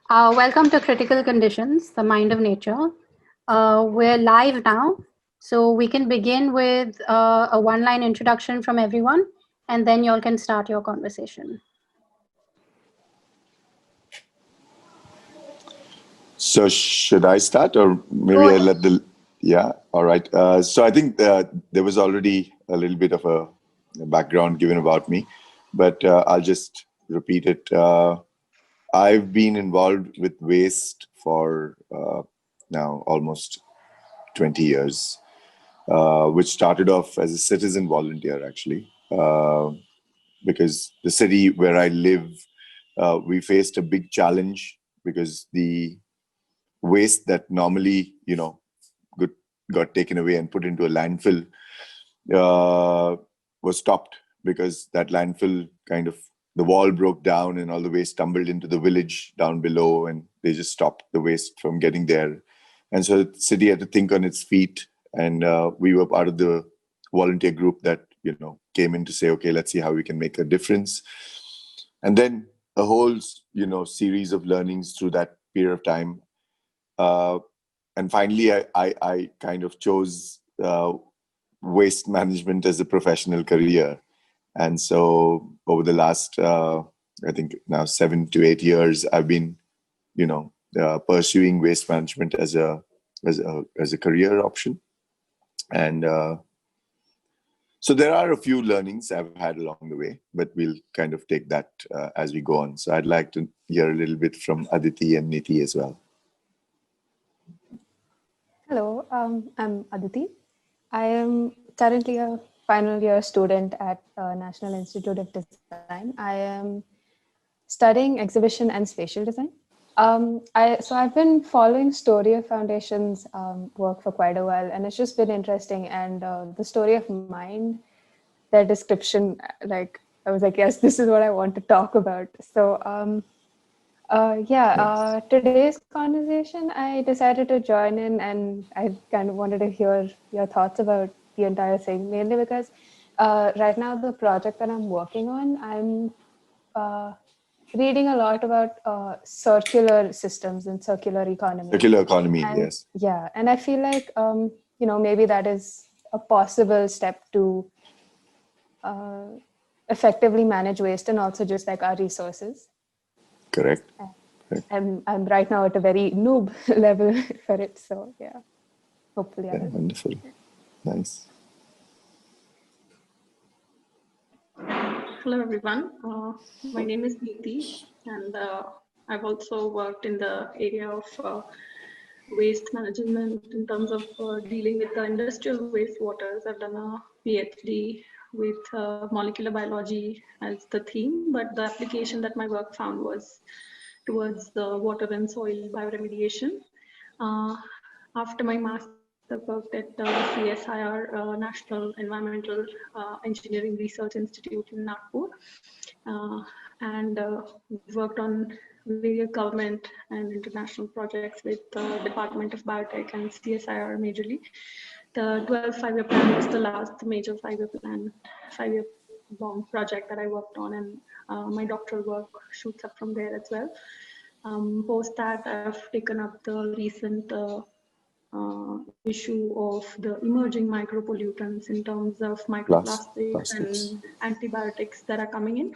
Welcome to Critical Conditions, the Mind of Nature. We're live now, so we can begin with a one-line introduction from everyone, and then y'all can start your conversation. So should I start, or maybe Go I ahead. let the... Yeah, all right. So I think there was already a little bit of a background given about me, but I'll just repeat it. I've been involved with waste for now almost 20 years, which started off as a citizen volunteer, actually, because the city where I live, we faced a big challenge because the waste that normally, got, got taken away and put into a landfill was stopped, because that landfill kind of, the wall broke down and all the waste tumbled into the village down below, and they just stopped the waste from getting there. And so the city had to think on its feet, and we were part of the volunteer group that came in to say, okay, let's see how we can make a difference. And then a whole series of learnings through that period of time. And finally, I kind of chose waste management as a professional career. And so over the last, I think now 7 to 8 years, I've been, pursuing waste management as a career option. And so there are a few learnings I've had along the way, but we'll kind of take that as we go on. So I'd like to hear a little bit from Aditi and Niti as well. Hello, I'm Aditi. I am currently a final year student at National Institute of Design. I am studying exhibition and spatial design. I've been following Story of Foundation's work for quite a while, and it's just been interesting. And the story of mind, their description, I was like, yes, this is what I want to talk about. So today's conversation, I decided to join in, and I kind of wanted to hear your thoughts about the entire thing, mainly because right now the project that I'm working on, I'm reading a lot about circular systems and circular economy. Circular economy, And, yes. Yeah, and I feel like, maybe that is a possible step to effectively manage waste and also just like our resources. Correct. I'm right now at a very noob level for it. So yeah, hopefully. Yeah, wonderful. Nice. Hello, everyone. My name is Niti, and I've also worked in the area of waste management in terms of dealing with the industrial wastewaters. I've done a PhD with molecular biology as the theme, but the application that my work found was towards the water and soil bioremediation. After my master's, I worked at CSIR, National Environmental Engineering Research Institute in Nagpur, and worked on various government and international projects with the Department of Biotech and CSIR majorly. The 12th five-year plan was the last major five-year bomb project that I worked on, and my doctoral work shoots up from there as well. Post that, I've taken up the recent issue of the emerging micropollutants in terms of microplastics and antibiotics that are coming in.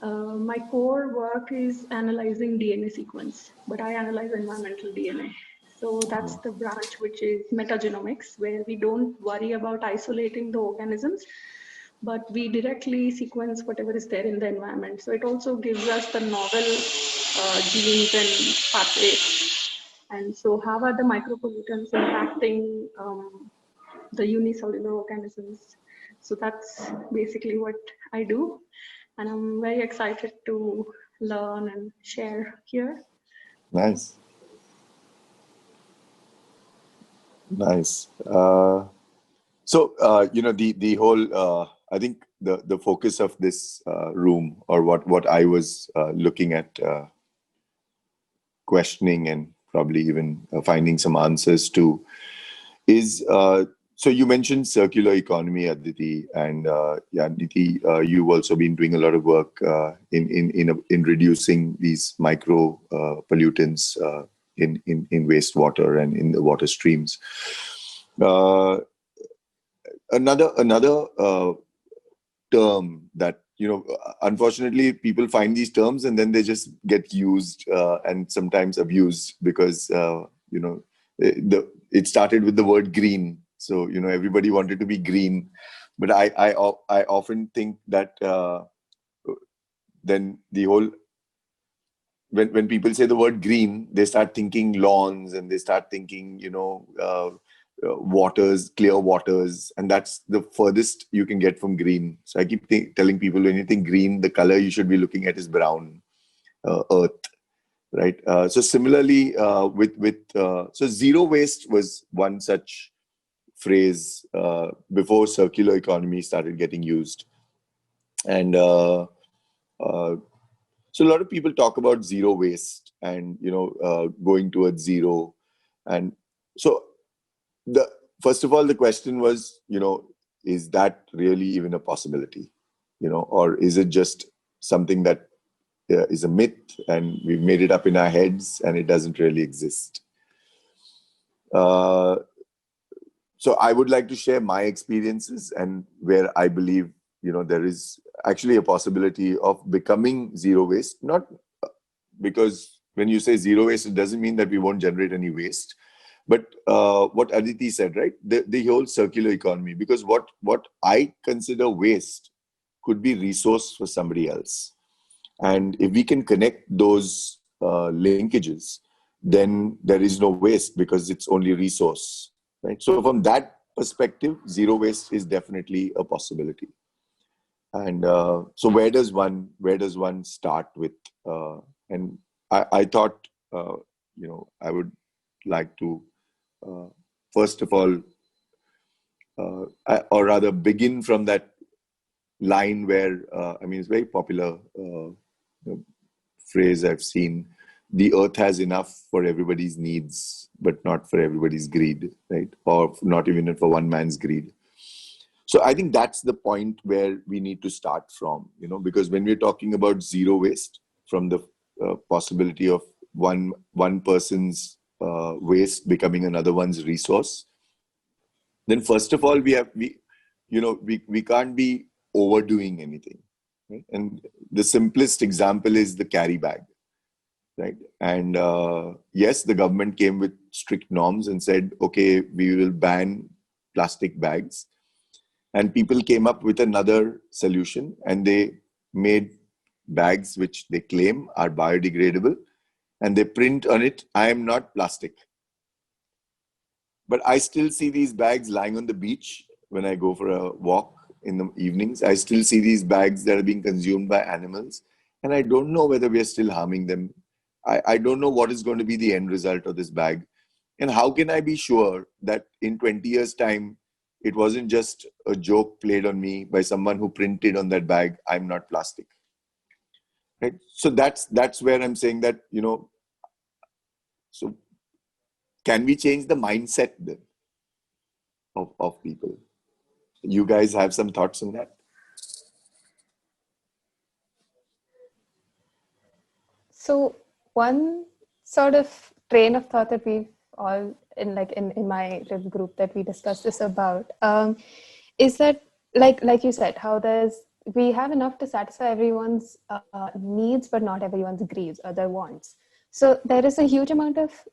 My core work is analyzing DNA sequence, but I analyze environmental DNA. So that's the branch which is metagenomics, where we don't worry about isolating the organisms, but we directly sequence whatever is there in the environment. So it also gives us the novel genes and pathways. And so how are the micropollutants impacting the unicellular organisms? So that's basically what I do. And I'm very excited to learn and share here. Nice. Nice. So, the whole, I think the focus of this room, or what I was looking at, questioning and probably even finding some answers to, is So you mentioned circular economy, Aditi, and yeah, Niti, you've also been doing a lot of work in reducing these micro pollutants in wastewater and in the water streams. Another term that, unfortunately people find these terms and then they just get used and sometimes abused because it started with the word green. So everybody wanted to be green, but I often think that then the whole, when people say the word green, they start thinking lawns and they start thinking waters, clear waters, and that's the furthest you can get from green. So I keep telling people, when you think green, the color you should be looking at is brown, earth, right? So similarly, so zero waste was one such phrase before circular economy started getting used, and so a lot of people talk about zero waste and going towards zero, and so the first of all, the question was, is that really even a possibility, or is it just something that is a myth and we've made it up in our heads and it doesn't really exist? So I would like to share my experiences and where I believe, there is actually a possibility of becoming zero waste. Not because when you say zero waste, it doesn't mean that we won't generate any waste. But what Aditi said, right? The whole circular economy, because what I consider waste could be resource for somebody else. And if we can connect those linkages, then there is no waste because it's only resource, right? So from that perspective, zero waste is definitely a possibility. And so where does one start with? And I thought, I would like to, first of all, or rather begin from that line where, it's very popular phrase I've seen: the earth has enough for everybody's needs, but not for everybody's greed, right? Or not even for one man's greed. So I think that's the point where we need to start from, because when we're talking about zero waste, from the possibility of one person's waste becoming another one's resource, then first of all, we can't be overdoing anything, right? And the simplest example is the carry bag, right? And yes, the government came with strict norms and said, okay, we will ban plastic bags. And people came up with another solution, and they made bags which they claim are biodegradable, and they print on it, I am not plastic. But I still see these bags lying on the beach when I go for a walk in the evenings. I still see these bags that are being consumed by animals, and I don't know whether we are still harming them. I don't know what is going to be the end result of this bag. And how can I be sure that in 20 years' time, it wasn't just a joke played on me by someone who printed on that bag, I'm not plastic, right? So that's where I'm saying that, so can we change the mindset then of people? You guys have some thoughts on that? So one sort of train of thought that we've all in my rib group that we discussed this about is that like you said, how we have enough to satisfy everyone's needs, but not everyone's greeds or their wants. So there is a huge amount of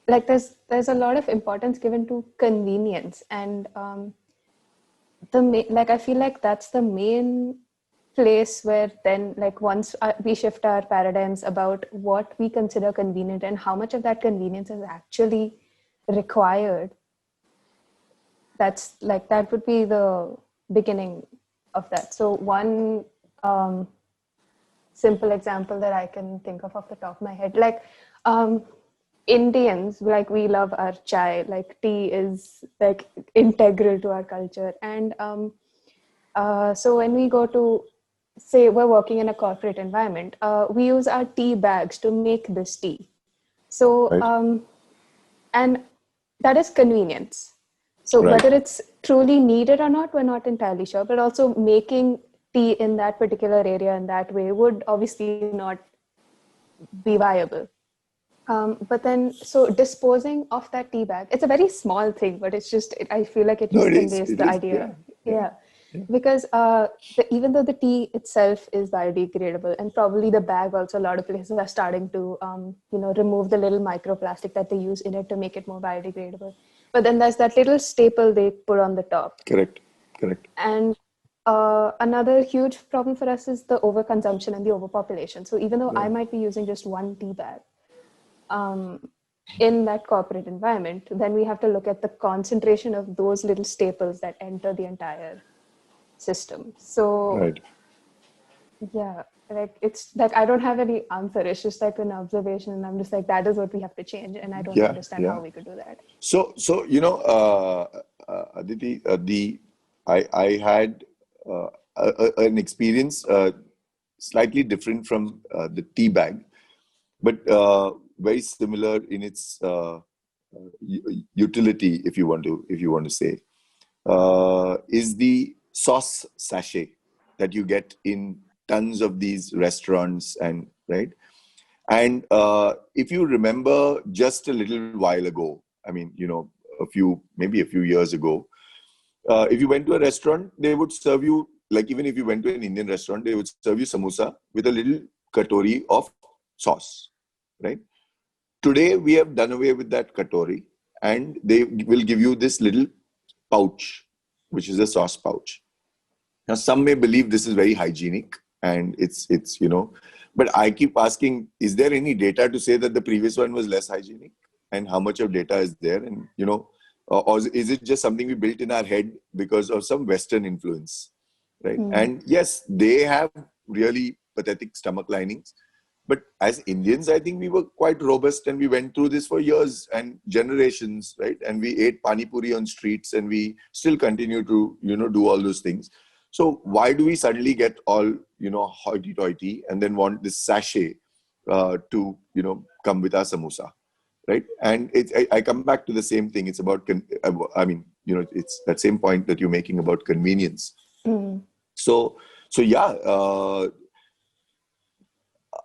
there's a lot of importance given to convenience, and I feel like that's the main place where then once we shift our paradigms about what we consider convenient and how much of that convenience is actually required, that would be the beginning of that. So one simple example that I can think of off the top of my head, Indians, we love our chai, tea is integral to our culture. And so when we go to, say, we're working in a corporate environment, we use our tea bags to make this tea. So, Right. and that is convenience. So Right. whether it's truly needed or not, we're not entirely sure. But also making tea in that particular area in that way would obviously not be viable. But then, so disposing of that tea bag, it's a very small thing, but it's just, I feel like it No, just it is. conveys It the is. idea. Yeah. Yeah. Yeah. Because even though the tea itself is biodegradable, and probably the bag also, a lot of places are starting to, remove the little microplastic that they use in it to make it more biodegradable. But then there's that little staple they put on the top. Correct. Correct. And another huge problem for us is the overconsumption and the overpopulation. So even though I might be using just one tea bag in that corporate environment, then we have to look at the concentration of those little staples that enter the entire system. So Right. yeah, like it's like I don't have any answer. It's just like an observation, and I'm just like, that is what we have to change, and I don't Yeah. understand Yeah. how we could do that. So Aditi, I had an experience slightly different from the tea bag, but very similar in its utility, if you want to say, is the sauce sachet that you get in tons of these restaurants, and right. And if you remember, just a little while ago, I mean, maybe a few years ago, if you went to a restaurant, they would serve you, like even if you went to an Indian restaurant, they would serve you samosa with a little katori of sauce, right? Today, we have done away with that katori, and they will give you this little pouch, which is a sauce pouch. Now, some may believe this is very hygienic, and it's but I keep asking, is there any data to say that the previous one was less hygienic? And how much of data is there? And, or is it just something we built in our head because of some Western influence, right? And yes, they have really pathetic stomach linings. But as Indians, I think we were quite robust, and we went through this for years and generations, right? And we ate pani puri on streets, and we still continue to, do all those things. So why do we suddenly get all, hoity-toity and then want this sachet to, come with our samosa, right? And I come back to the same thing. It's about, it's that same point that you're making about convenience. So yeah,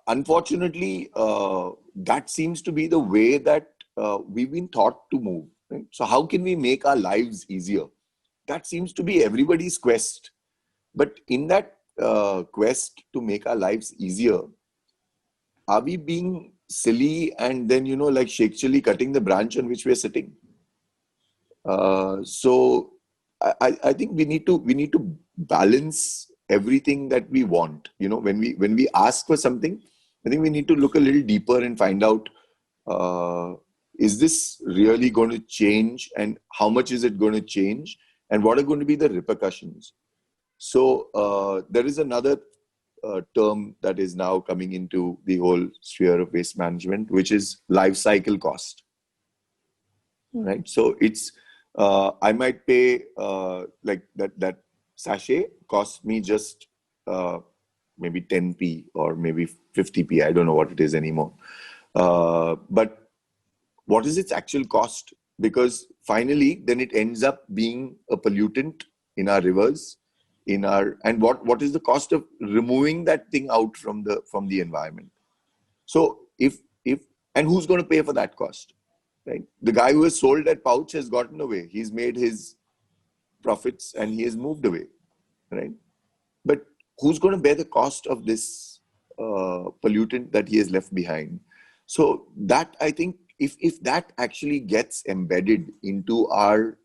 unfortunately, that seems to be the way that we've been taught to move. Right? So how can we make our lives easier? That seems to be everybody's quest. But in that quest to make our lives easier, are we being silly and then, like Sheikh Chili cutting the branch on which we're sitting? So I think we need to balance everything that we want. When we ask for something, I think we need to look a little deeper and find out, is this really going to change, and how much is it going to change, and what are going to be the repercussions? So there is another term that is now coming into the whole sphere of waste management, which is life cycle cost. Right? So it's I might pay like that sachet costs me just maybe 10p or maybe 50p. I don't know what it is anymore. But what is its actual cost? Because finally, then it ends up being a pollutant in our rivers, and what is the cost of removing that thing out from the environment? So if and who's going to pay for that cost? Right? The guy who has sold that pouch has gotten away. He's made his profits and he has moved away, right? But who's going to bear the cost of this pollutant that he has left behind? So that, I think, if that actually gets embedded into our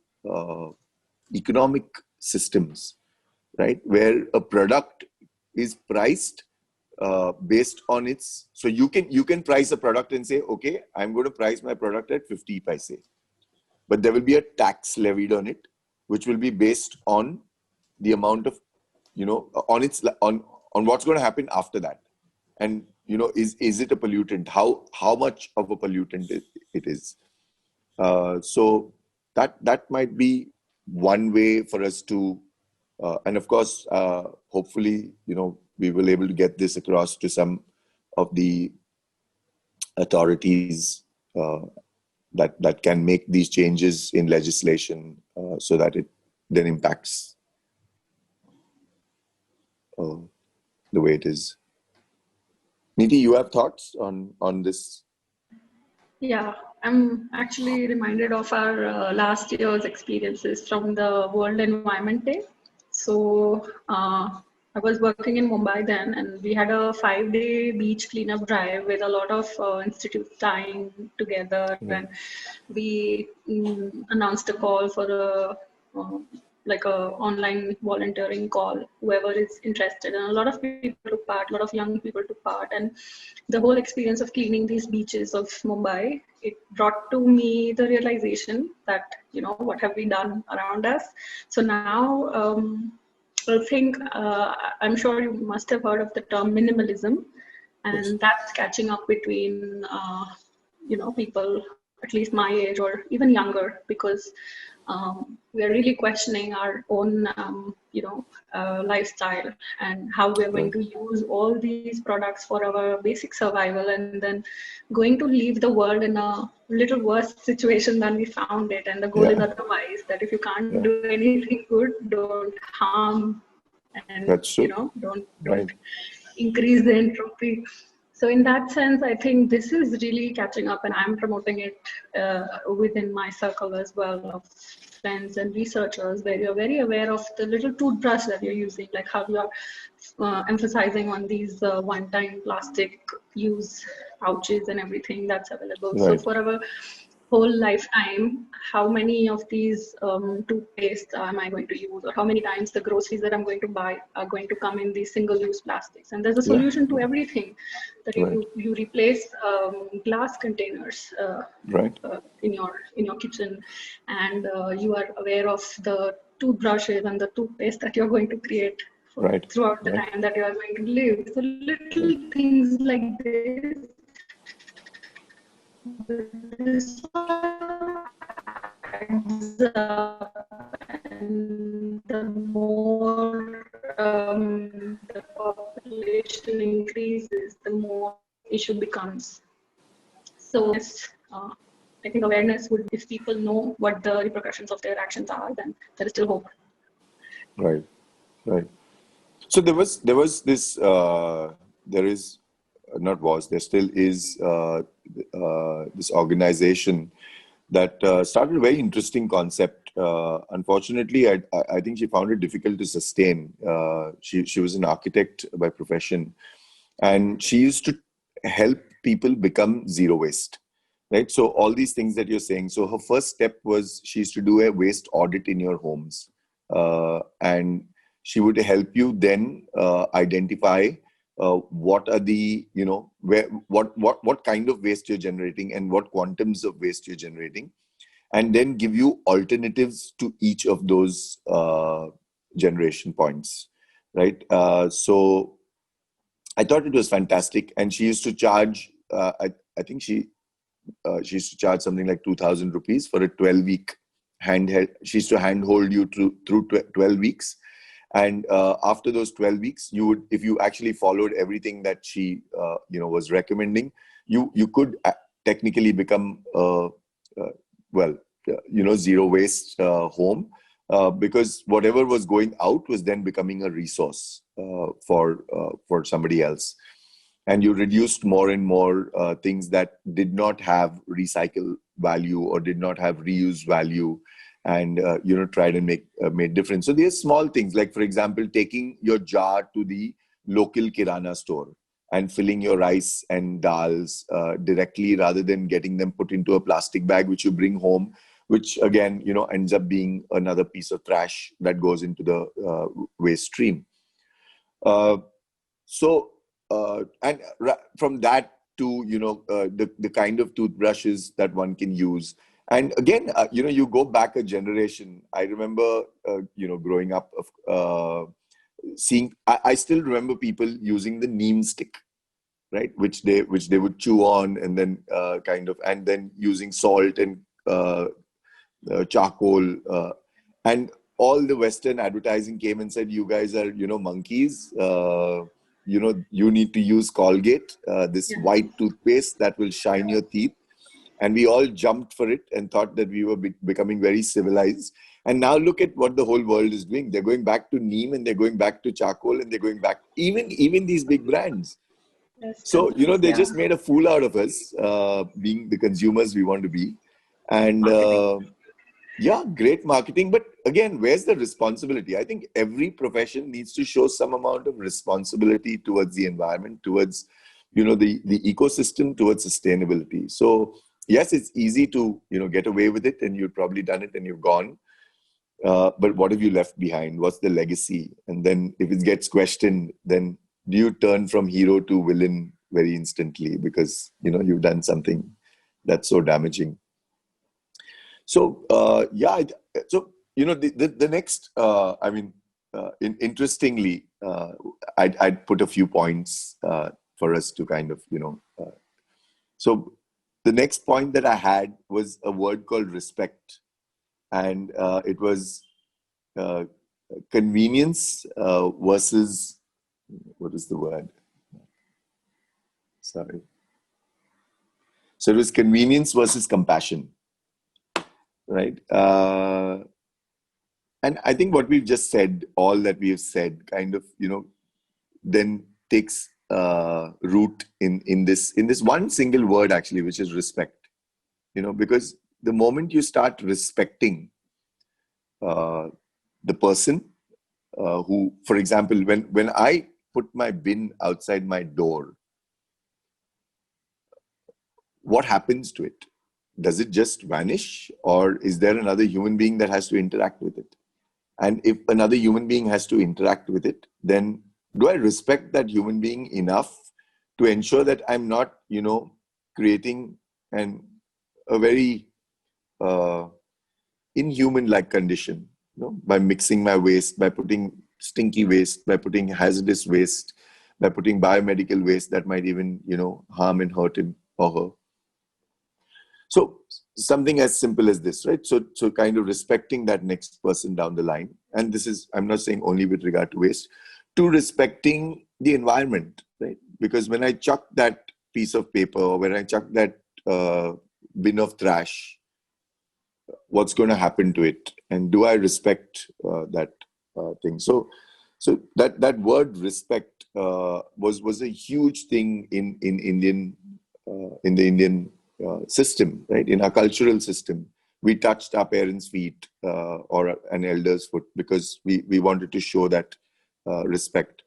economic systems, right, where a product is priced based on its, so you can price a product and say, okay, I'm going to price my product at 50 paise, but there will be a tax levied on it, which will be based on the amount of, on what's going to happen after that. And, is it a pollutant? How much of a pollutant it is? So that might be one way for us to, and of course, hopefully, we will able to get this across to some of the authorities that can make these changes in legislation so that it then impacts the way it is. Niti, you have thoughts on this? Yeah, I'm actually reminded of our last year's experiences from the World Environment Day. So I was working in Mumbai then, and we had a 5-day beach cleanup drive with a lot of institutes tying together, and we announced a call for uh, like a online volunteering call, whoever is interested, and a lot of people took part, a lot of young people took part, and the whole experience of cleaning these beaches of Mumbai, it brought to me the realization that, what have we done around us? So now I think, I'm sure you must have heard of the term minimalism, and that's catching up between, people at least my age or even younger, because we are really questioning our own, lifestyle and how we are going to use all these products for our basic survival, and then going to leave the world in a little worse situation than we found it. And the goal is otherwise, that if you can't do anything good, don't harm, and That's true. Don't increase the entropy. So in that sense, I think this is really catching up, and I'm promoting it within my circle as well of friends and researchers, where you're very aware of the little toothbrush that you're using, like how you are emphasizing on these one-time plastic use pouches and everything that's available. Right. So for our whole lifetime, how many of these toothpaste am I going to use, or how many times the groceries that I'm going to buy are going to come in these single-use plastics? And there's a solution to everything, that you replace glass containers in your kitchen, and you are aware of the toothbrushes and the toothpaste that you're going to create throughout the time that you are going to live. So little things like this adds up, and the more the population increases, the more issue becomes. So I think awareness would, if people know what the repercussions of their actions are, then there is still hope. Right. So there still is this organization that started a very interesting concept. Unfortunately, I think she found it difficult to sustain. She was an architect by profession, and she used to help people become zero waste. Right. So all these things that you're saying. So her first step was she used to do a waste audit in your homes, and she would help you then identify what are the, what kind of waste you're generating and what quantums of waste you're generating, and then give you alternatives to each of those generation points, right? So I thought it was fantastic, and she used to charge. I think she used to charge something like 2,000 rupees for a 12-week handheld. She used to handhold you through 12 weeks. And after those 12 weeks, you would, if you actually followed everything that she, was recommending, you could technically become, zero waste home, because whatever was going out was then becoming a resource for somebody else. And you reduced more and more things that did not have recycle value or did not have reuse value, and tried and made difference. So there's small things like, for example, taking your jar to the local kirana store and filling your rice and dals directly, rather than getting them put into a plastic bag which you bring home, which again ends up being another piece of trash that goes into the waste stream. And from that to the kind of toothbrushes that one can use. And again, you go back a generation. I remember, growing up, seeing. I still remember people using the neem stick, right, which they would chew on, and then and then using salt and charcoal, and all the Western advertising came and said, "You guys are, monkeys. You need to use Colgate, this white toothpaste that will shine your teeth." And we all jumped for it and thought that we were becoming very civilized. And now look at what the whole world is doing. They're going back to neem, and they're going back to charcoal, and they're going back, even these big brands. That's So, true. they Yeah. just made a fool out of us, being the consumers we want to be. And Marketing. yeah, great marketing. But again, where's the responsibility? I think every profession needs to show some amount of responsibility towards the environment, towards, the ecosystem, towards sustainability. So yes, it's easy to, get away with it, and you've probably done it and you've gone. But what have you left behind? What's the legacy? And then if it gets questioned, then do you turn from hero to villain very instantly because, you've done something that's so damaging? So, so, the next, interestingly, I'd put a few points for us to kind of, so the next point that I had was a word called respect. And it was convenience versus, what is the word? Sorry. So it was convenience versus compassion, right? And I think what we've just said, all that we have said, kind of, then takes root in this one single word, actually, which is respect. Because the moment you start respecting the person who, for example, when I put my bin outside my door, what happens to it? Does it just vanish, or is there another human being that has to interact with it? And if another human being has to interact with it, then do I respect that human being enough to ensure that I'm not, creating a very inhuman-like condition, by mixing my waste, by putting stinky waste, by putting hazardous waste, by putting biomedical waste that might even, harm and hurt him or her. So something as simple as this, right? So kind of respecting that next person down the line. And this is, I'm not saying only with regard to waste, to respecting the environment, right? Because when I chuck that piece of paper, or when I chuck that bin of trash, what's going to happen to it? And do I respect that thing? So that word respect was a huge thing in Indian in the Indian system, right? In our cultural system, we touched our parents' feet or an elder's foot because we wanted to show that respect.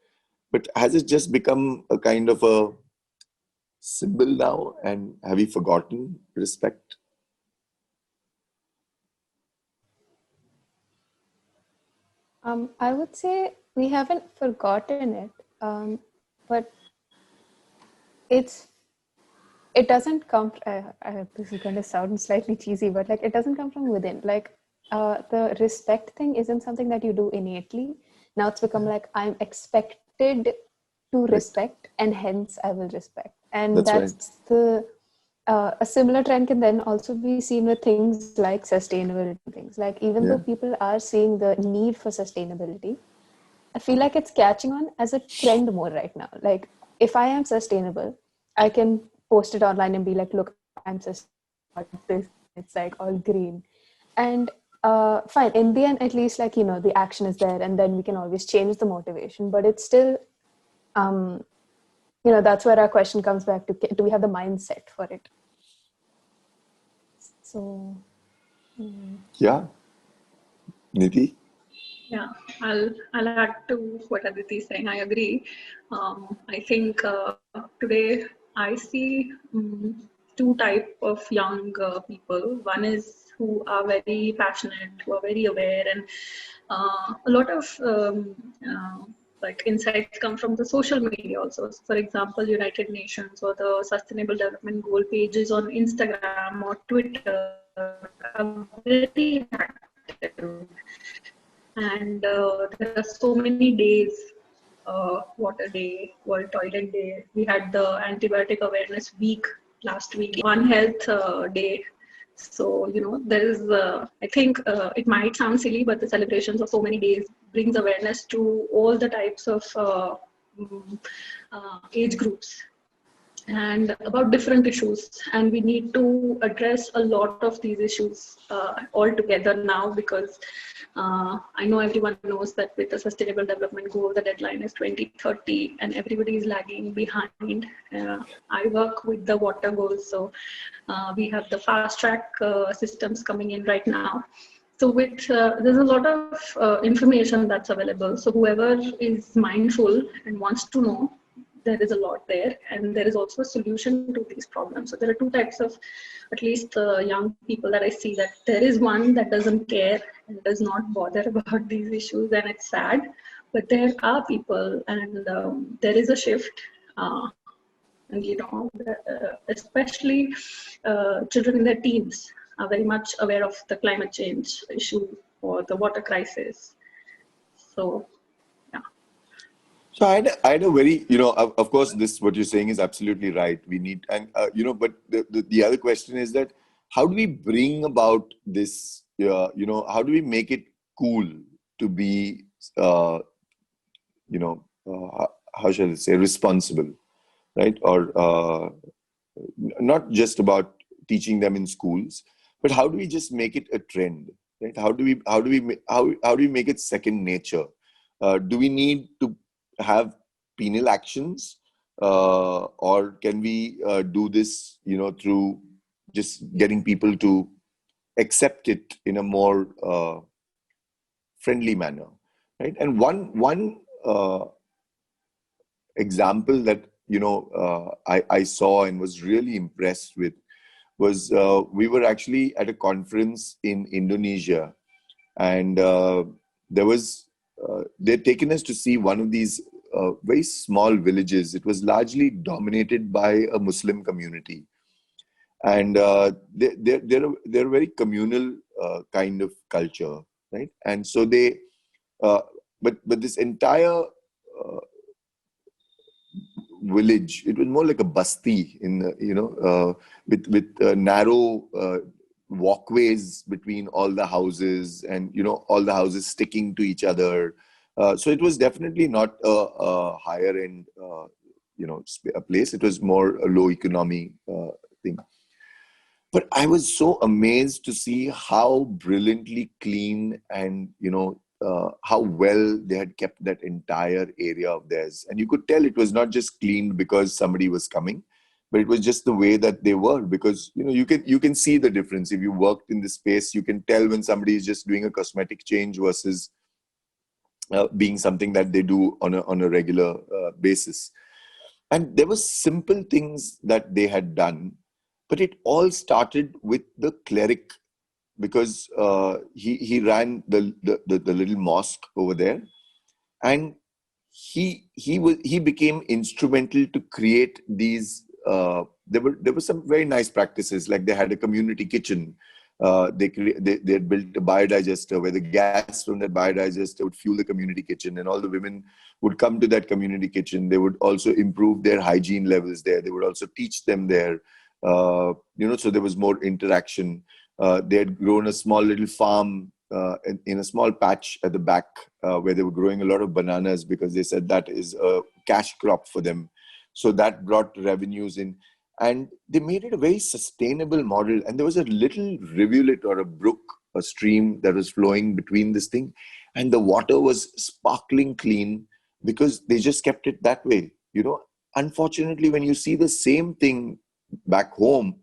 But has it just become a kind of a symbol now? And have we forgotten respect? I would say we haven't forgotten it, but it doesn't come. This is going to sound slightly cheesy, but like it doesn't come from within. Like the respect thing isn't something that you do innately. Now it's become like I'm expected to respect, and hence I will respect. And that's right. A similar trend can then also be seen with things like sustainability things. Like even though people are seeing the need for sustainability, I feel like it's catching on as a trend more right now. Like if I am sustainable, I can post it online and be like, look, I'm sustainable. It's like all green. And fine, in the end, at least like, the action is there and then we can always change the motivation. But it's still, that's where our question comes back to, do we have the mindset for it? So, yeah. Nidhi? Yeah, I'll add to what Aditi is saying. I agree. I think today I see two type of young people. One is who are very passionate, who are very aware, and a lot of like insights come from the social media also. For example, United Nations or the Sustainable Development Goal pages on Instagram or Twitter are very active. And there are so many days, water day, world toilet day. We had the antibiotic awareness week last week, One Health day. So, there is, I think it might sound silly, but the celebrations of so many days brings awareness to all the types of age groups. and about different issues, and we need to address a lot of these issues all together now, because I know everyone knows that with the sustainable development goal the deadline is 2030 and everybody is lagging behind. I work with the water goals, so we have the fast track systems coming in right now. So with there's a lot of information that's available, so whoever is mindful and wants to know, there is a lot there, and there is also a solution to these problems. So there are two types of, at least young people that I see, that there is one that doesn't care and does not bother about these issues, and it's sad. But there are people, and there is a shift, and especially children in their teens are very much aware of the climate change issue or the water crisis. So yeah. So I had a very, of course, this, what you're saying is absolutely right. We need, and, but the other question is that how do we bring about this, how do we make it cool to be, how shall I say, responsible, right? Or not just about teaching them in schools, but how do we just make it a trend, right? How do we make it second nature? Do we need to have penal actions, or can we do this, through just getting people to accept it in a more friendly manner, right? And one example that I saw and was really impressed with was we were actually at a conference in Indonesia, and they'd taken us to see one of these very small villages. It was largely dominated by a Muslim community, and they're a very communal kind of culture, right? And so but this entire village, it was more like a basti in with narrow walkways between all the houses, and all the houses sticking to each other. So it was definitely not a higher end a place. It was more a low economy thing. But I was so amazed to see how brilliantly clean and how well they had kept that entire area of theirs. And you could tell it was not just cleaned because somebody was coming, but it was just the way that they were. Because you can see the difference. If you worked in this space, you can tell when somebody is just doing a cosmetic change versus being something that they do on a regular basis. And there were simple things that they had done, but it all started with the cleric, because he ran the little mosque over there, and he became instrumental to create these. There were some very nice practices, like they had a community kitchen. They had built a biodigester where the gas from that biodigester would fuel the community kitchen, and all the women would come to that community kitchen. They would also improve their hygiene levels there. They would also teach them there. So there was more interaction. They had grown a small little farm in a small patch at the back where they were growing a lot of bananas, because they said that is a cash crop for them. So that brought revenues in. And they made it a very sustainable model. And there was a little rivulet or a brook, a stream that was flowing between this thing. And the water was sparkling clean because they just kept it that way. Unfortunately, when you see the same thing back home,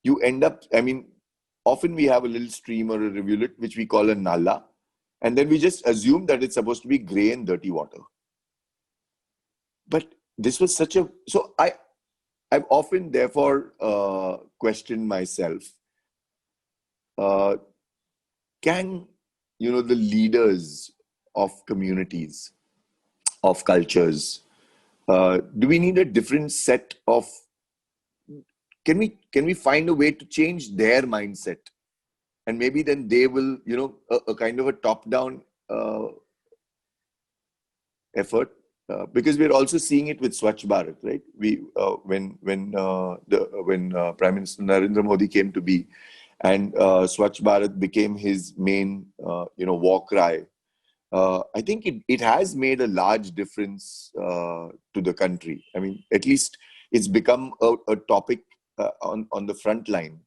you end up, often we have a little stream or a rivulet, which we call a nala. And then we just assume that it's supposed to be gray and dirty water. But this was so I've often therefore questioned myself, can, the leaders of communities, of cultures, do we need a different set of, can we find a way to change their mindset? And maybe then they will, a kind of a top-down effort. Because we're also seeing it with Swachh Bharat, right? When Prime Minister Narendra Modi came to be, and Swachh Bharat became his main, war cry. I think it has made a large difference to the country. At least it's become a topic on the front line.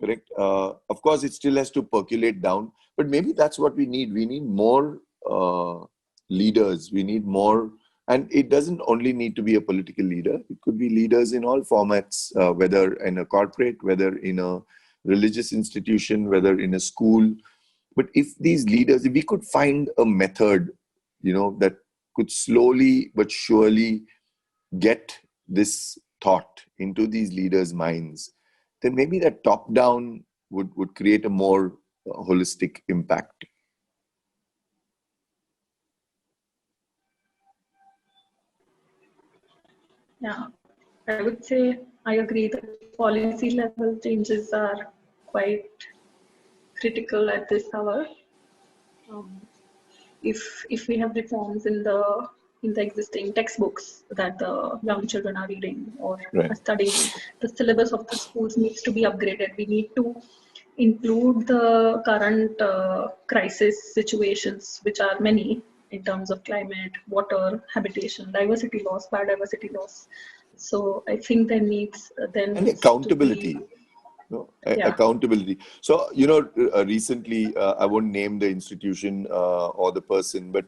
Correct. Of course, it still has to percolate down, but maybe that's what we need. We need more leaders. We need more, and it doesn't only need to be a political leader. It could be leaders in all formats, whether in a corporate, whether in a religious institution, whether in a school. But if these leaders, if we could find a method, that could slowly but surely get this thought into these leaders' minds, then maybe that top-down would create a more holistic impact. Yeah, I would say I agree that policy level changes are quite critical at this hour. If we have reforms in the existing textbooks that the young children are reading or Right. are studying, the syllabus of the schools needs to be upgraded. We need to include the current crisis situations, which are many in terms of climate, water, habitation, diversity loss, biodiversity loss. So I think there needs And accountability. Accountability. So, recently, I won't name the institution or the person, but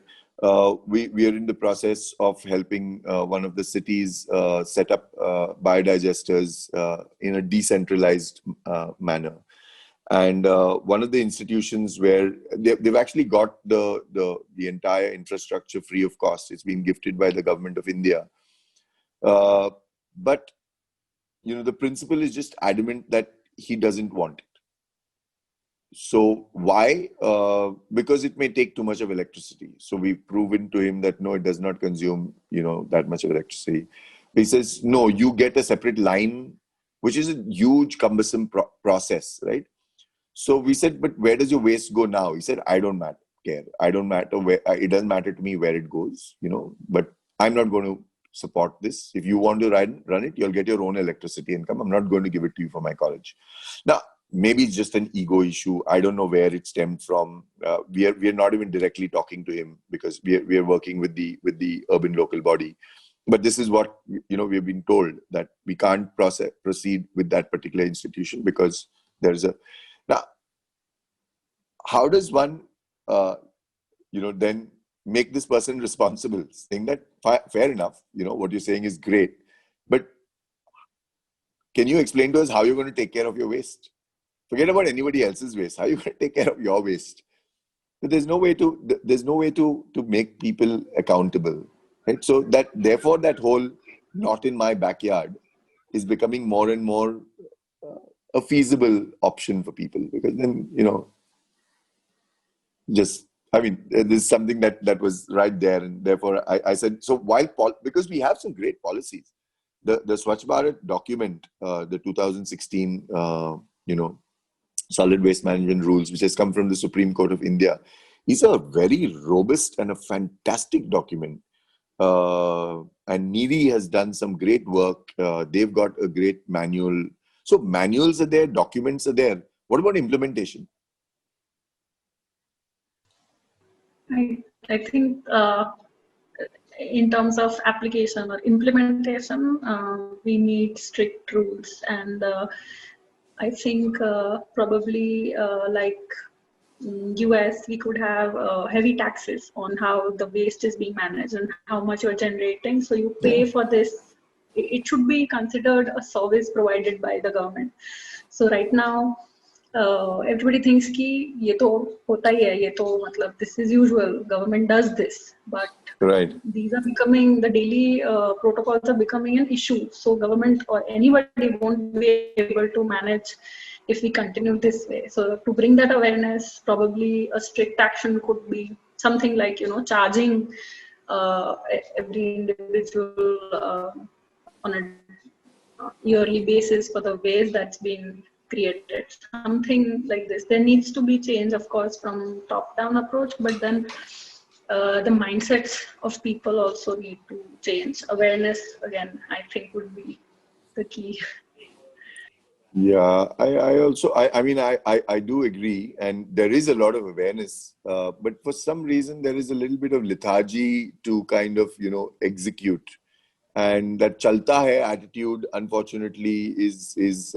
we are in the process of helping one of the cities set up biodigesters in a decentralized manner. And one of the institutions where they've actually got the entire infrastructure free of cost. It's been gifted by the government of India. But, the principal is just adamant that he doesn't want it. So why? Because it may take too much of electricity. So we've proven to him that no, it does not consume, that much of electricity. He says, no, you get a separate line, which is a huge cumbersome process, right? So we said, but where does your waste go now? He said, I don't care. I don't matter where. It doesn't matter to me where it goes, but I'm not going to support this. If you want to run it, you'll get your own electricity income. I'm not going to give it to you for my college. Now, maybe it's just an ego issue. I don't know where it stemmed from. We are not even directly talking to him because we are working with the urban local body. But this is what we've been told, that we can't proceed with that particular institution because there's a. Now, how does one then make this person responsible, saying that fair enough, what you're saying is great, but can you explain to us how you're going to take care of your waste? Forget about anybody else's waste. How are you going to take care of your waste? But there's no way to make people accountable, right? So therefore that whole not in my backyard is becoming more and more a feasible option for people, because then this is something that was right there, and therefore I said, so because we have some great policies, the Swachh Bharat document, the 2016 solid waste management rules, which has come from the Supreme Court of India, is a very robust and a fantastic document. And NIRI has done some great work. They've got a great manual. So manuals are there, documents are there. What about implementation? I think in terms of application or implementation, we need strict rules, and I think probably like US, we could have heavy taxes on how the waste is being managed and how much you're generating. So you pay for this. It should be considered a service provided by the government. So right now, everybody thinks कि ये तो होता ही है, ये तो मतलब this is usual, government does this, but right. These are becoming, the daily protocols are becoming an issue. So government or anybody won't be able to manage if we continue this way. So to bring that awareness, probably a strict action could be something like charging every individual on a yearly basis for the waste that's been created, something like this. There needs to be change, of course, from top-down approach, but then the mindsets of people also need to change. Awareness, again, I think would be the key. Yeah, I do agree, and there is a lot of awareness, but for some reason there is a little bit of lethargy to kind of execute. And that chalta hai attitude, unfortunately, is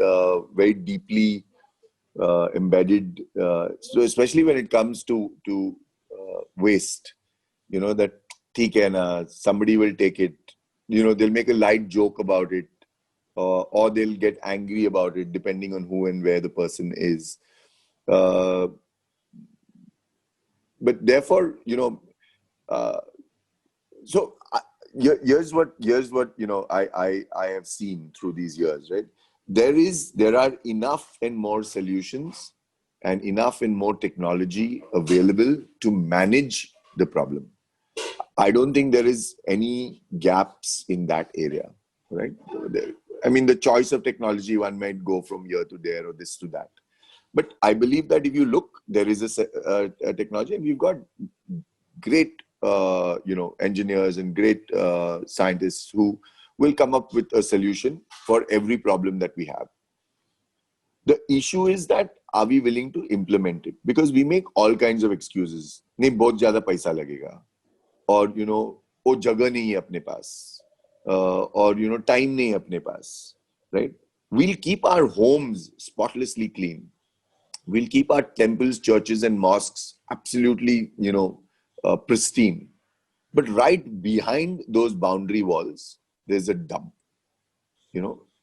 very deeply embedded. So especially when it comes to waste, that theek hai na, somebody will take it. They'll make a light joke about it, or they'll get angry about it, depending on who and where the person is. But therefore, uh, so here's what I have seen through these years, right? There are enough and more solutions and enough and more technology available to manage the problem. I don't think there is any gaps in that area, right? I mean, the choice of technology, one might go from here to there or this to that. But I believe that if you look, there is a technology, and we've got great, engineers and great scientists who will come up with a solution for every problem that we have. The issue is that, are we willing to implement it? Because we make all kinds of excuses. Nahi, bahut zyada paisa lagega. Or, wo jagah nahi hai apne paas. Or, time nahi hai apne paas. Right? We'll keep our homes spotlessly clean. We'll keep our temples, churches, and mosques absolutely, pristine. But right behind those boundary walls, there's a dump,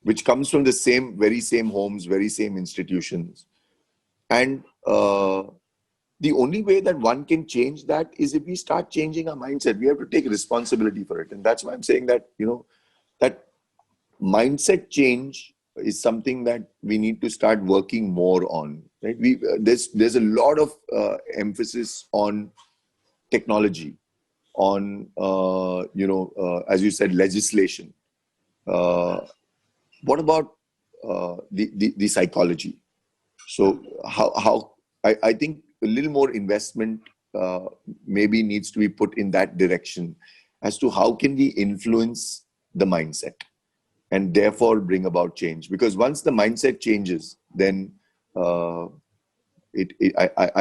which comes from the very same homes, very same institutions. And the only way that one can change that is if we start changing our mindset. We have to take responsibility for it. And that's why I'm saying that, that mindset change is something that we need to start working more on, right? There's a lot of emphasis on technology, on as you said, legislation. What about the psychology? So how I think a little more investment maybe needs to be put in that direction as to how can we influence the mindset and therefore bring about change. Because once the mindset changes, then I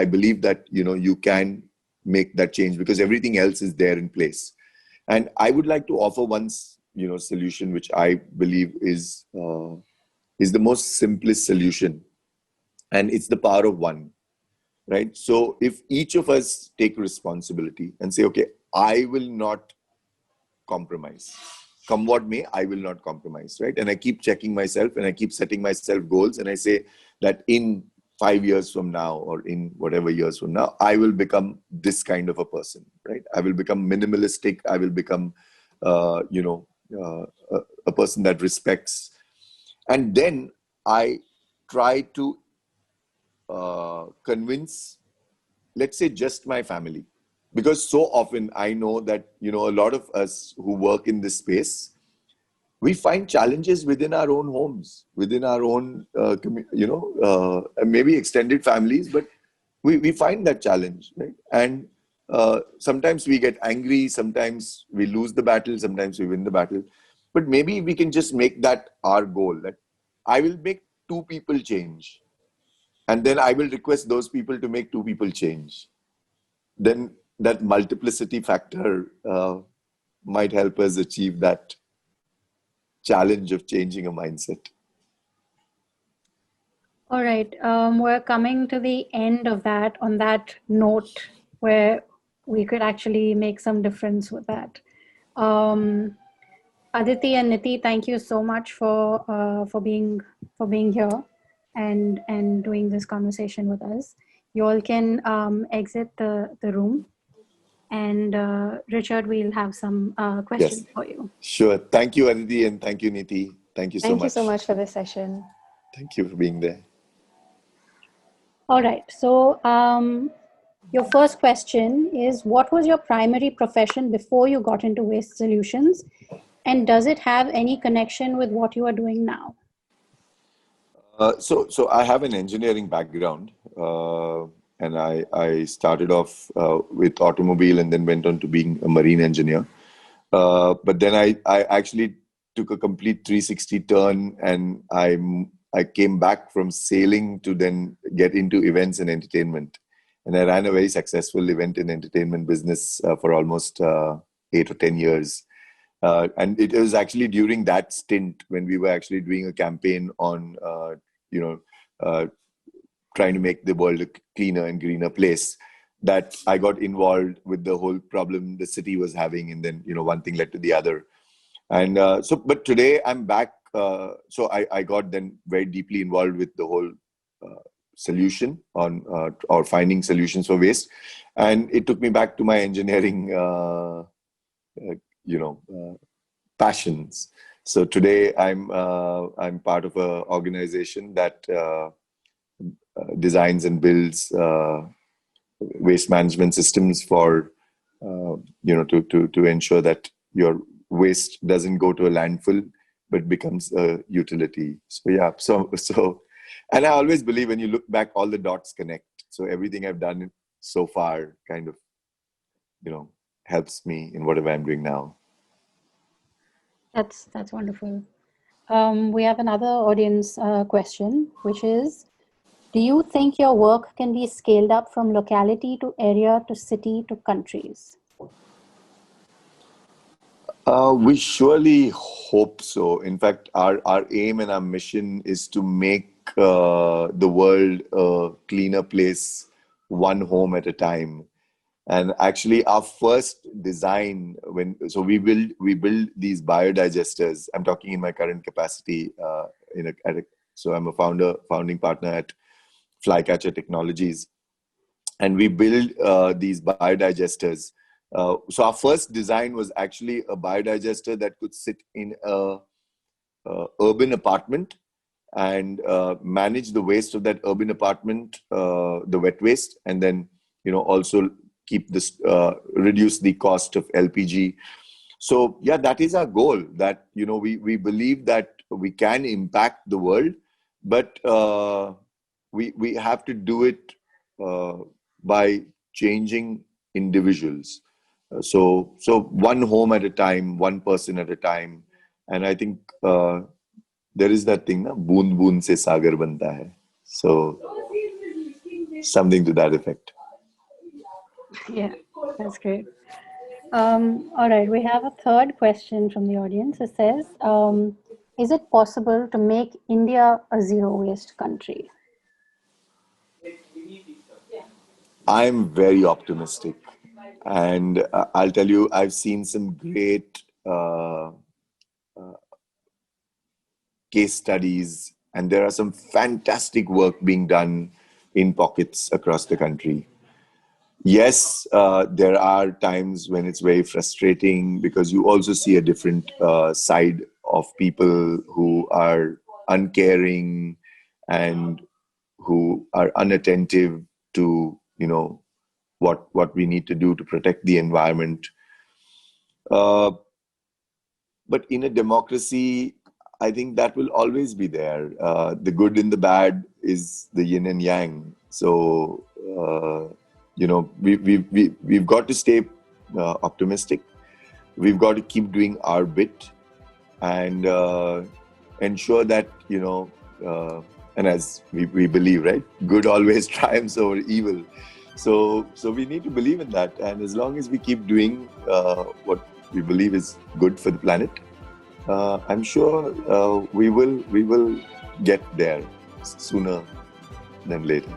believe that you can make that change, because everything else is there in place. And I would like to offer one solution which I believe is the most simplest solution, and it's the power of one. Right? So if each of us take responsibility and say, okay, I will not compromise. Come what may, I will not compromise, right? And I keep checking myself and I keep setting myself goals, and I say that in 5 years from now, or in whatever years from now, I will become this kind of a person, right? I will become minimalistic. I will become, a person that respects. And then I try to convince, let's say, just my family. Because so often I know that, a lot of us who work in this space, we find challenges within our own homes, within our own, maybe extended families, but we find that challenge, right? And sometimes we get angry, sometimes we lose the battle, sometimes we win the battle. But maybe we can just make that our goal, that I will make 2 people change. And then I will request those people to make 2 people change. Then that multiplicity factor might help us achieve that challenge of changing a mindset. All right. We're coming to the end of that, on that note, where we could actually make some difference with that. Aditi and Niti, thank you so much for being here and doing this conversation with us. You all can exit the room, and Richard, we'll have some questions for you. Sure. Thank you, Aditi, and thank you, Niti. Thank you so much. Thank you so much for this session. Thank you for being there. All right. So your first question is, what was your primary profession before you got into waste solutions? And does it have any connection with what you are doing now? So I have an engineering background, and I started off with automobile and then went on to being a marine engineer. But then I actually took a complete 360 turn, and I came back from sailing to then get into events and entertainment. And I ran a very successful event and entertainment business for almost 8 or 10 years. And it was actually during that stint when we were actually doing a campaign on, trying to make the world a cleaner and greener place, that I got involved with the whole problem the city was having. And then, one thing led to the other. And but today I'm back. So I got then very deeply involved with the whole solution on or finding solutions for waste. And it took me back to my engineering, passions. So today I'm part of an organization that designs and builds waste management systems for to ensure that your waste doesn't go to a landfill but becomes a utility. So yeah, so and I always believe when you look back, all the dots connect. So everything I've done so far kind of helps me in whatever I'm doing now. That's wonderful. We have another audience question, which is, do you think your work can be scaled up from locality to area to city to countries? We surely hope so. In fact, our aim and our mission is to make the world a cleaner place, one home at a time. And actually, our first design, we build these biodigesters. I'm talking in my current capacity. So I'm a founding partner at Flycatcher Technologies, and we build these biodigesters. So our first design was actually a biodigester that could sit in a urban apartment and manage the waste of that urban apartment, the wet waste, and then also keep this reduce the cost of LPG. So yeah, that is our goal. That we believe that we can impact the world, but we have to do it by changing individuals. So one home at a time, one person at a time. And I think there is that thing, na, boon boon se sagar banta hai. So something to that effect. Yeah, that's great. All right, we have a third question from the audience. It says, is it possible to make India a zero waste country? I'm very optimistic. And I'll tell you, I've seen some great case studies, and there are some fantastic work being done in pockets across the country. Yes, there are times when it's very frustrating because you also see a different side of people who are uncaring and who are unattentive to what we need to do to protect the environment. But in a democracy, I think that will always be there. The good and the bad is the yin and yang. So we've got to stay optimistic. We've got to keep doing our bit and ensure that and as we believe, right, good always triumphs over evil. So we need to believe in that, and as long as we keep doing what we believe is good for the planet, I'm sure we will get there sooner than later.